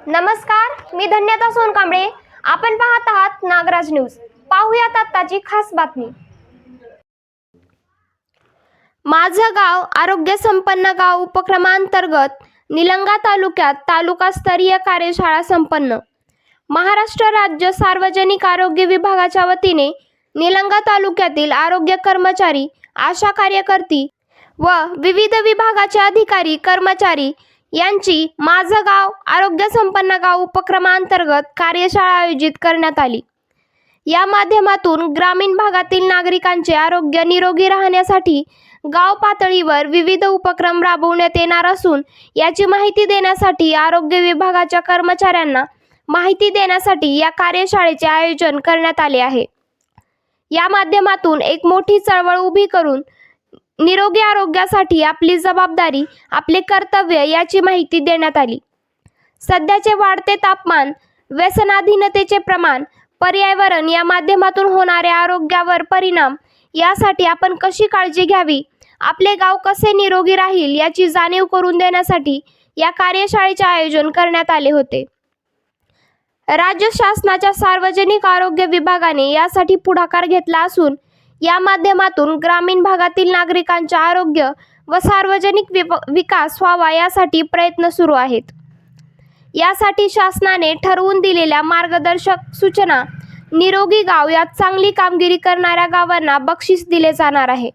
नमस्कार, मी धन्यता सोनकांबळे. आपण पाहत आहात नागराज न्यूज. पाहूयात आत्ताची खास बातमी. माझं गाव आरोग्य संपन्न गाव उपक्रमांतर्गत निलंगा तालुक्यात तालुकास्तरीय कार्यशाळा संपन्न. महाराष्ट्र राज्य सार्वजनिक आरोग्य विभागाच्या वतीने निलंगा तालुक्यातील आरोग्य कर्मचारी, आशा कार्यकर्ती व विविध विभागाचे अधिकारी कर्मचारी यांची माझं गाव आरोग्य संपन्न गाव उपक्रमांतर्गत कार्यशाळा आयोजित करण्यात आली. या माध्यमातून ग्रामीण भागातील नागरिकांचे आरोग्य निरोगी राहण्यासाठी गाव पातळीवर विविध उपक्रम राबवण्यात येणार असून याची माहिती देण्यासाठी आरोग्य विभागाच्या कर्मचाऱ्यांना माहिती देण्यासाठी या कार्यशाळेचे आयोजन करण्यात आले आहे. या माध्यमातून एक मोठी चळवळ उभी करून निरोगी आरोग्यासाठी आपली जबाबदारी, आपले कर्तव्य याची माहिती देण्यात आली. सध्याचे वाढते तापमान, व्यसनाधीनतेचे प्रमाण, पर्यावरण या माध्यमातून होणाऱ्या आरोग्यावर परिणाम यासाठी आपण कशी काळजी घ्यावी, आपले गाव कसे निरोगी राहील याची जाणीव करून देण्यासाठी या कार्यशाळेचे आयोजन करण्यात आले होते. राज्य शासनाच्या सार्वजनिक आरोग्य विभागाने यासाठी पुढाकार घेतला असून या माध्यमातून ग्रामीण भागातील नागरिकांचे आरोग्य व सार्वजनिक विकास व्हावा यासाठी प्रयत्न सुरू आहेत. यासाठी शासनाने ठरवून दिलेल्या मार्गदर्शक सूचना निरोगी गाव यात चांगली कामगिरी करणाऱ्या गावांना बक्षीस दिले जाणार आहे.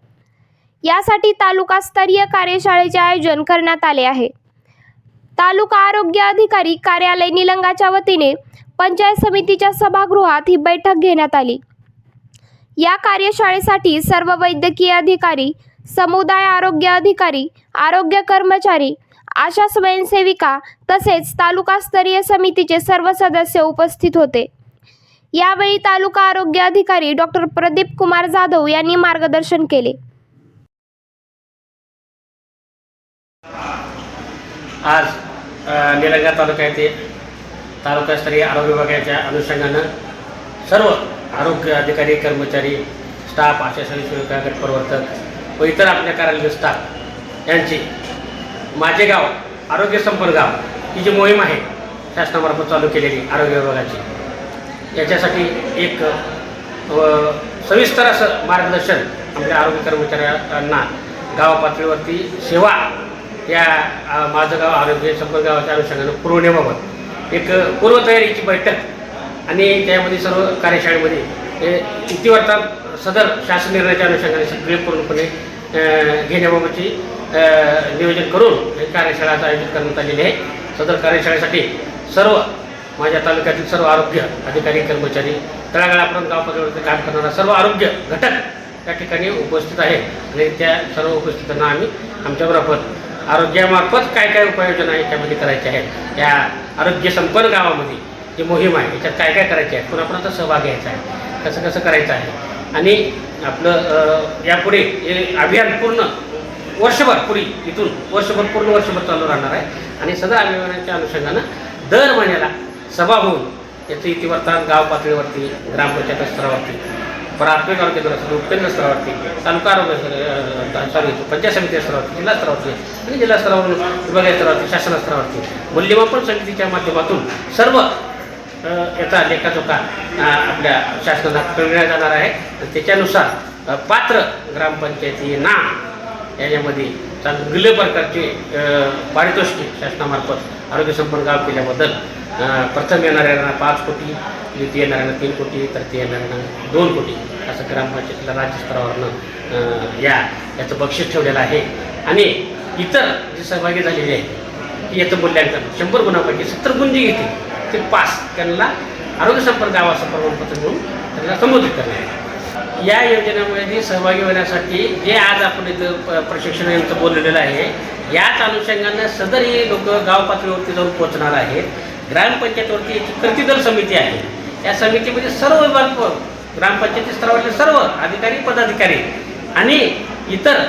यासाठी तालुकास्तरीय कार्यशाळेचे आयोजन करण्यात आले आहे. तालुका आरोग्य अधिकारी कार्यालय निलंगाच्या वतीने पंचायत समितीच्या सभागृहात ही बैठक घेण्यात आली. या कार्यशाळेसाठी सर्व वैद्यकीय अधिकारी, समुदाय आरोग्य अधिकारी, आरोग्य कर्मचारी, आशा स्वयंसेविका तसेच तालुकास्तरीय समितीचे सर्व सदस्य उपस्थित होते. यावेळी तालुका आरोग्य अधिकारी डॉक्टर प्रदीप कुमार जाधव यांनी मार्गदर्शन केले. आज निलंगा तालुक्यातील तालुकास्तरीय आरोग्य विभागाच्या अनुषंगानं सर्व आरोग्य अधिकारी, कर्मचारी, स्टाफ, आशा स्वयंसेविका, गट प्रवर्तक व इतर आपल्या कार्यालयीन स्टाफ यांची माझे गाव आरोग्य संपन्न गाव ही जी मोहीम आहे शासनामार्फत चालू केलेली आरोग्य विभागाची, याच्यासाठी एक सविस्तर असं मार्गदर्शन आपल्या आरोग्य कर्मचाऱ्यांना गाव पातळीवरती सेवा या माझं गाव आरोग्य संपन्न गावाच्या अनुषंगानं पुरवण्याबाबत एक पूर्वतयारीची बैठक आणि त्यामध्ये सर्व कार्यशाळेमध्ये इतिवर्तात सदर शासन निर्णयाच्या अनुषंगाने सगळे पूर्णपणे घेण्याबाबतची नियोजन करून कार्यशाळेचं आयोजित करण्यात आलेले आहे. सदर कार्यशाळेसाठी सर्व माझ्या तालुक्यातील सर्व आरोग्य अधिकारी कर्मचारी, तळागाळापर्यंत गाव पातळीवरती काम करणारा सर्व आरोग्य घटक त्या ठिकाणी उपस्थित आहेत आणि त्या सर्व उपस्थितांना आम्ही आमच्याबरोबर आरोग्यामार्फत काय काय उपाययोजना याच्यामध्ये करायच्या आहेत, या आरोग्य संपन्न गावामध्ये जी मोहीम आहे याच्यात काय काय करायचे आहे, कोणापर्यंत सहभाग घ्यायचा आहे, कसं कसं करायचं आहे आणि आपलं यापुढे हे अभियान पूर्ण वर्षभर इथून वर्षभर चालू राहणार आहे. आणि सदर अभियानाच्या अनुषंगानं दर महिन्याला सभा होऊन याचं इतिवर्तात गाव पातळीवरती, ग्रामपंचायत स्तरावरती, प्राथमिक आरोग्य केंद्र, उपकेंद्र स्तरावरती, तालुका आरोग्य पंचायत समिती स्तरावरती, जिल्हा स्तरावरती आणि जिल्हा स्तरावरून विभागीय स्तरावरती, शासन स्तरावरती मूल्यमापन समितीच्या माध्यमातून सर्व याचा लेखाजोखा आपल्या शासनाला कळविण्यात जाणार आहे. त्याच्यानुसार पात्र ग्रामपंचायतींना याच्यामध्ये चांगल्या प्रकारचे पारितोषिके शासनामार्फत आरोग्य संपन्न गाव केल्याबद्दल प्रथम येणाऱ्यांना 5 कोटी, द्वितीय येणाऱ्यांना 3 कोटी, तृतीय येणाऱ्यांना 2 कोटी असं ग्रामपंचायतीला राज्यस्तरावरनं याचं बक्षीस ठेवलेलं आहे. आणि इतर जे सहभागी झालेले आहेत की याचं मूल्यांकन 100 गुणापैकी 70 गुण जे घेतील ते पास, त्यांना आरोग्य संपन्न गावाचं प्रमाणपत्र देऊन त्यांना संबोधित करणार आहे. या योजनेमध्ये सहभागी होण्यासाठी जे आज आपण इथं प्रशिक्षण यांचं बोललेलं आहे, याच अनुषंगानं सदर हे लोक गाव पातळीवरती जाऊन पोहोचणार आहेत. ग्रामपंचायतीवरती याची कृतीदल समिती आहे. या समितीमध्ये सर्व विभाग, ग्रामपंचायती स्तरावरचे सर्व अधिकारी, पदाधिकारी आणि इतर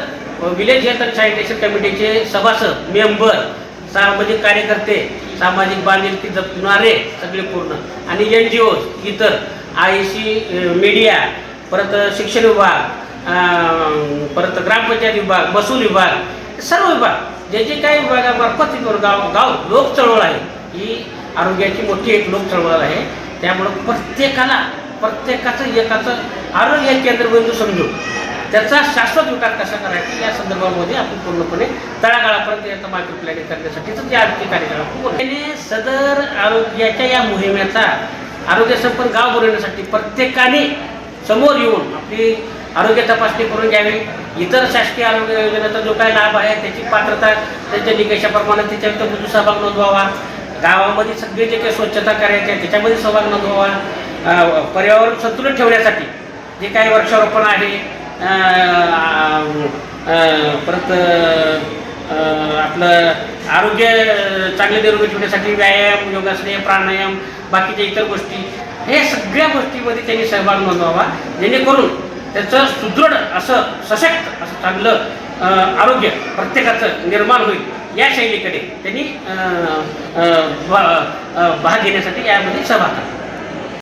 विलेज हेल्थ अँड सॅनिटेशन कमिटीचे सभासद, मेंबर, सामाजिक कार्यकर्ते, सामाजिक बांधिलकी जपणारे सगळे पूर्ण आणि NGO, इतर IC, मीडिया, परत शिक्षण विभाग, परत ग्रामपंचायत विभाग, महसूल विभाग, सर्व विभाग जे जे काही विभागामार्फत गाव लोक चळवळ आहे ही आरोग्याची मोठी एक लोक चळवळ आहे. त्यामुळं प्रत्येकाचं एकाचं आरोग्य केंद्रबिंदू समजून त्याचा शाश्वत विकास कसा करायचा या संदर्भामध्ये आपण पूर्णपणे तळागाळापर्यंत याचा मायक्रो प्लॅनिंग करण्यासाठीच ती आरोग्य कार्यशाळा खूप सदर आरोग्याच्या या मोहिमेचा आरोग्य संपन्न गाव बनवण्यासाठी प्रत्येकाने समोर येऊन आपली आरोग्य तपासणी करून घ्यावी. इतर शासकीय आरोग्य योजनेचा जो काही लाभ आहे त्याची पात्रता त्यांच्या निकषाप्रमाणे त्याच्यामध्ये सहभाग नोंदवावा. गावामध्ये सगळे जे काही स्वच्छता करायची आहे त्याच्यामध्ये सहभाग नोंदवावा. पर्यावरण संतुलन ठेवण्यासाठी जे काही वृक्षारोपण आहे, परत आपलं आरोग्य चांगले निरोगी ठेवण्यासाठी व्यायाम, योगासने, प्राणायाम, बाकीच्या इतर गोष्टी, हे सगळ्या गोष्टीमध्ये त्यांनी सहभाग नोंदवावा, जेणेकरून त्याचं सुदृढ असं सशक्त असं चांगलं आरोग्य प्रत्येकाचं निर्माण होईल. या शैलीकडे त्यांनी भाग घेण्यासाठी यामध्ये सहभाग करा.